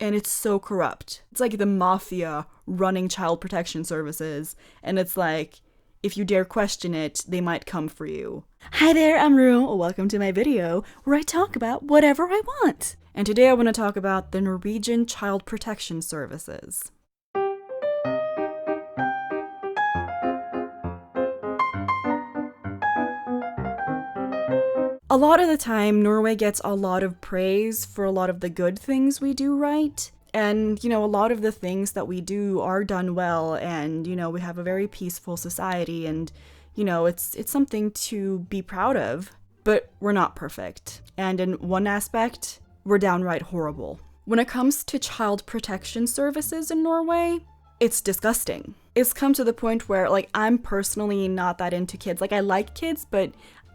and it's so corrupt. It's like the mafia running child protection services, and it's like, if you dare question it, they might come for you. Hi there, I'm Roux. Welcome to my video where I talk about whatever I want. And today I want to talk about the Norwegian Child Protection Services. A lot of the time, Norway gets a lot of praise for a lot of the good things we do right. And, a lot of the things that we do are done well, and, we have a very peaceful society, and, it's something to be proud of. But we're not perfect. And in one aspect, we're downright horrible. When it comes to child protection services in Norway, it's disgusting. It's come to the point where, I'm personally not that into kids. I like kids, but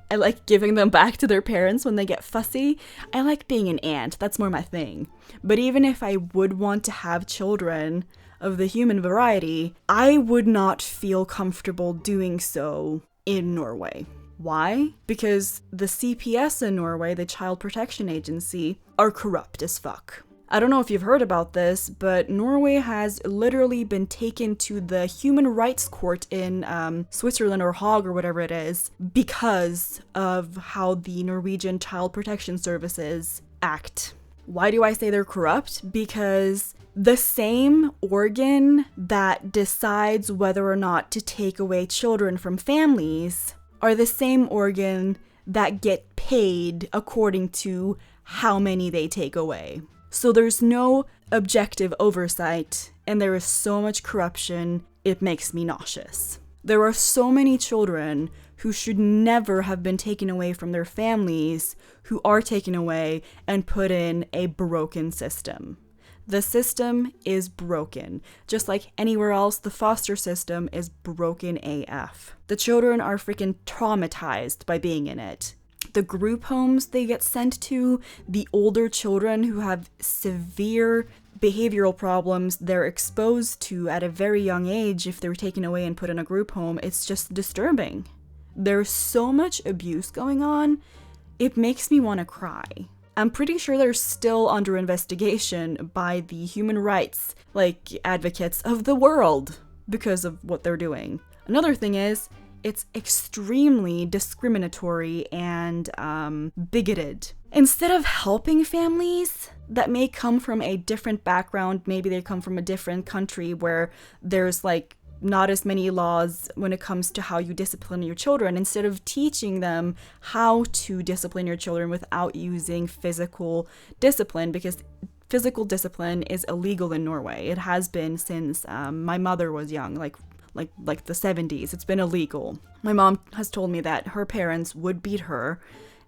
I like giving them back to their parents when they get fussy. I like being an aunt. That's more my thing. But even if I would want to have children of the human variety, I would not feel comfortable doing so in Norway. Why? Because the CPS in Norway, the Child Protection Agency, are corrupt as fuck. I don't know if you've heard about this, but Norway has literally been taken to the Human Rights Court in Switzerland or Hague or whatever it is because of how the Norwegian Child Protection Services act. Why do I say they're corrupt? Because the same organ that decides whether or not to take away children from families are the same organ that get paid according to how many they take away. So there's no objective oversight, and there is so much corruption, it makes me nauseous. There are so many children who should never have been taken away from their families who are taken away and put in a broken system. The system is broken. Just like anywhere else, the foster system is broken AF. The children are freaking traumatized by being in it. The group homes they get sent to, the older children who have severe behavioral problems they're exposed to at a very young age if they're taken away and put in a group home, it's just disturbing. There's so much abuse going on, it makes me want to cry. I'm pretty sure they're still under investigation by the human rights, advocates of the world because of what they're doing. Another thing is, it's extremely discriminatory and bigoted. Instead of helping families that may come from a different background, maybe they come from a different country where there's not as many laws when it comes to how you discipline your children, instead of teaching them how to discipline your children without using physical discipline, because physical discipline is illegal in Norway. It has been since my mother was young, like the 70s. It's been illegal. My mom has told me that her parents would beat her,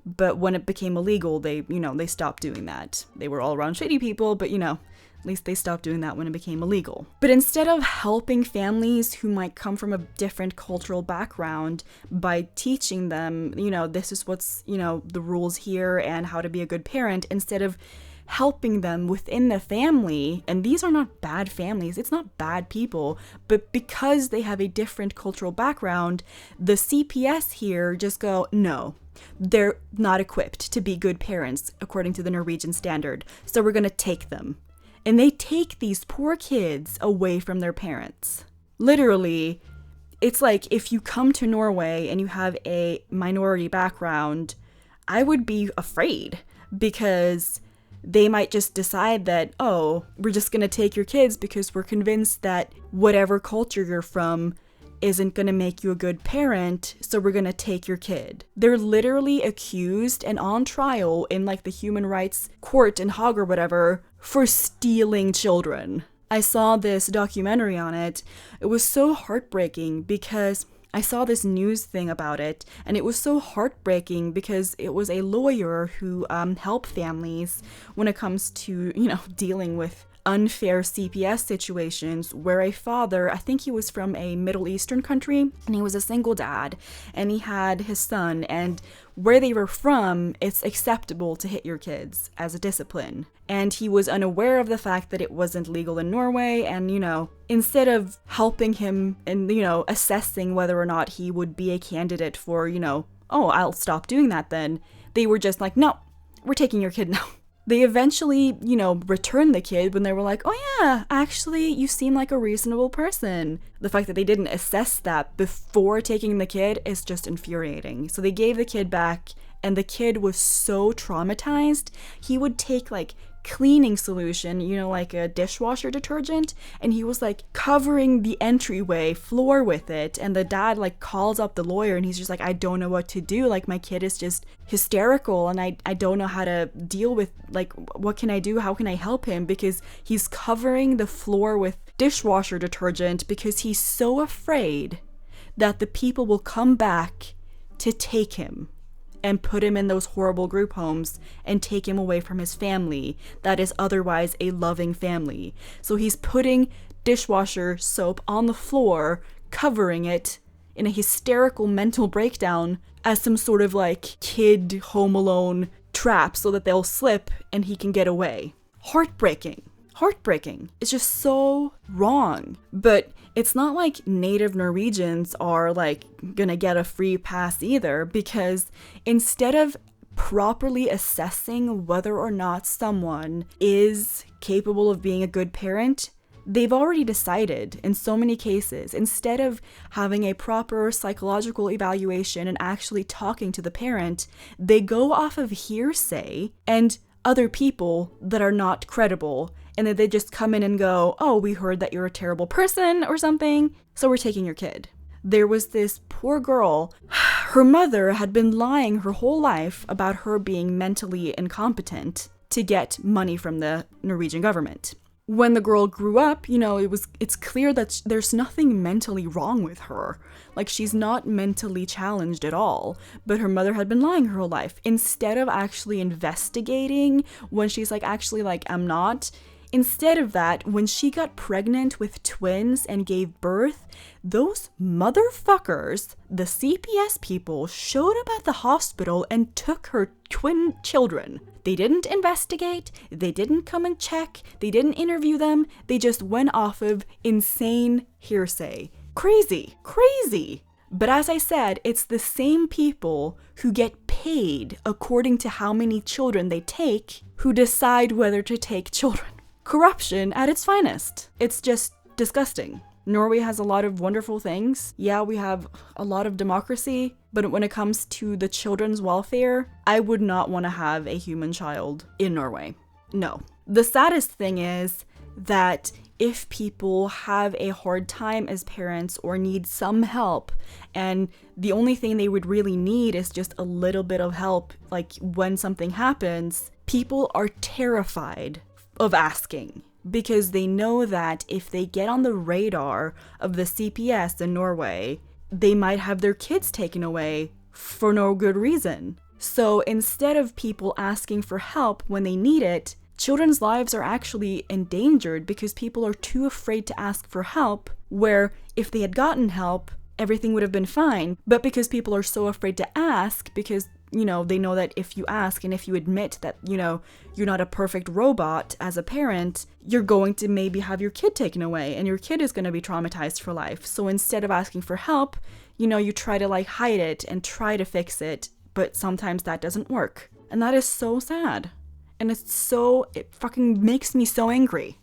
but when it became illegal, they stopped doing that. They were all around shitty people, but at least they stopped doing that when it became illegal. But instead of helping families who might come from a different cultural background by teaching them, this is what's, the rules here and how to be a good parent, instead of helping them within the family, and these are not bad families, it's not bad people, but because they have a different cultural background, the CPS here just go, no, they're not equipped to be good parents according to the Norwegian standard, so we're gonna take them. And they take these poor kids away from their parents. Literally, it's like if you come to Norway and you have a minority background, I would be afraid because they might just decide that, oh, we're just going to take your kids because we're convinced that whatever culture you're from isn't going to make you a good parent, so we're going to take your kid. They're literally accused and on trial in the human rights court in Hague or whatever for stealing children. I saw this documentary on it. It was so heartbreaking because I saw this news thing about it, and it was so heartbreaking because it was a lawyer who helped families when it comes to, dealing with unfair CPS situations where a father, I think he was from a Middle Eastern country, and he was a single dad, and he had his son, and where they were from, it's acceptable to hit your kids as a discipline. And he was unaware of the fact that it wasn't legal in Norway, and, instead of helping him and, assessing whether or not he would be a candidate for, oh, I'll stop doing that then, they were just like, no, we're taking your kid now. They eventually, returned the kid when they were like, oh yeah, actually, you seem like a reasonable person. The fact that they didn't assess that before taking the kid is just infuriating. So they gave the kid back, and the kid was so traumatized, he would take like cleaning solution, like a dishwasher detergent, and he was like covering the entryway floor with it, and the dad like calls up the lawyer and he's just like, I don't know what to do, like my kid is just hysterical and I don't know how to deal with, like, what can I do, how can I help him, because he's covering the floor with dishwasher detergent because he's so afraid that the people will come back to take him and put him in those horrible group homes and take him away from his family that is otherwise a loving family. So he's putting dishwasher soap on the floor, covering it in a hysterical mental breakdown as some sort of like kid Home Alone trap so that they'll slip and he can get away. Heartbreaking. It's just so wrong. But it's not like native Norwegians are like gonna get a free pass either, because instead of properly assessing whether or not someone is capable of being a good parent, they've already decided in so many cases. Instead of having a proper psychological evaluation and actually talking to the parent, they go off of hearsay and other people that are not credible, and then they just come in and go, oh, we heard that you're a terrible person or something, so we're taking your kid. There was this poor girl, her mother had been lying her whole life about her being mentally incompetent to get money from the Norwegian government. When the girl grew up, it's clear that there's nothing mentally wrong with her. Like, she's not mentally challenged at all, but her mother had been lying her whole life. Instead of actually investigating when she's like, actually, like, I'm not. Instead of that, when she got pregnant with twins and gave birth, those motherfuckers, the CPS people, showed up at the hospital and took her twin children. They didn't investigate, they didn't come and check, they didn't interview them, they just went off of insane hearsay. Crazy. But as I said, it's the same people who get paid according to how many children they take who decide whether to take children. Corruption at its finest. It's just disgusting. Norway has a lot of wonderful things. Yeah, we have a lot of democracy, but when it comes to the children's welfare, I would not want to have a human child in Norway. No. The saddest thing is that if people have a hard time as parents or need some help, and the only thing they would really need is just a little bit of help, like when something happens, people are terrified of asking, because they know that if they get on the radar of the CPS in Norway, they might have their kids taken away for no good reason. So instead of people asking for help when they need it, children's lives are actually endangered because people are too afraid to ask for help, where if they had gotten help, everything would have been fine. But because people are so afraid to ask, because they know that if you ask and if you admit that, you're not a perfect robot as a parent, you're going to maybe have your kid taken away and your kid is going to be traumatized for life. So instead of asking for help, you try to like hide it and try to fix it, but sometimes that doesn't work. And that is so sad. And it fucking makes me so angry.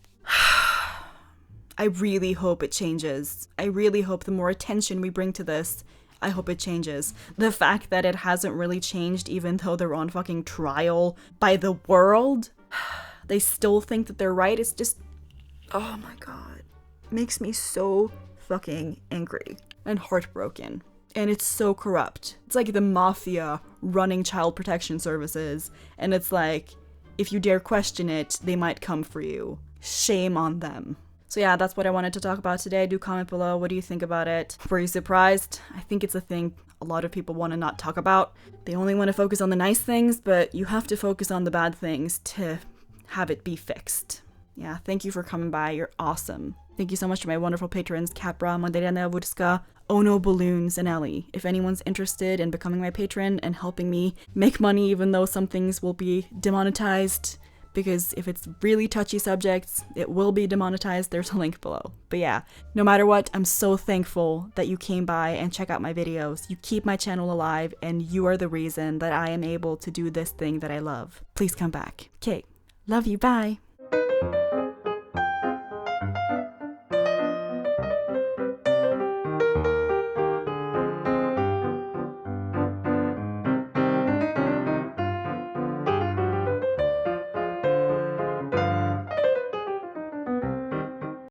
I really hope it changes. I really hope the more attention we bring to this, I hope it changes. The fact that it hasn't really changed, even though they're on fucking trial by the world, they still think that they're right. It's just, oh my god. It makes me so fucking angry and heartbroken. And it's so corrupt. It's like the mafia running child protection services. And it's like, if you dare question it, they might come for you. Shame on them. So yeah, that's what I wanted to talk about today. Do comment below. What do you think about it? Were you surprised? I think it's a thing a lot of people want to not talk about. They only want to focus on the nice things, but you have to focus on the bad things to have it be fixed. Yeah, thank you for coming by. You're awesome. Thank you so much to my wonderful patrons, Capra, Magdalena Wudska, Ono Balloons, and Ellie. If anyone's interested in becoming my patron and helping me make money, even though some things will be demonetized, because if it's really touchy subjects, it will be demonetized, there's a link below. But yeah, no matter what, I'm so thankful that you came by and check out my videos. You keep my channel alive, and you are the reason that I am able to do this thing that I love. Please come back. Okay, Love you. Bye.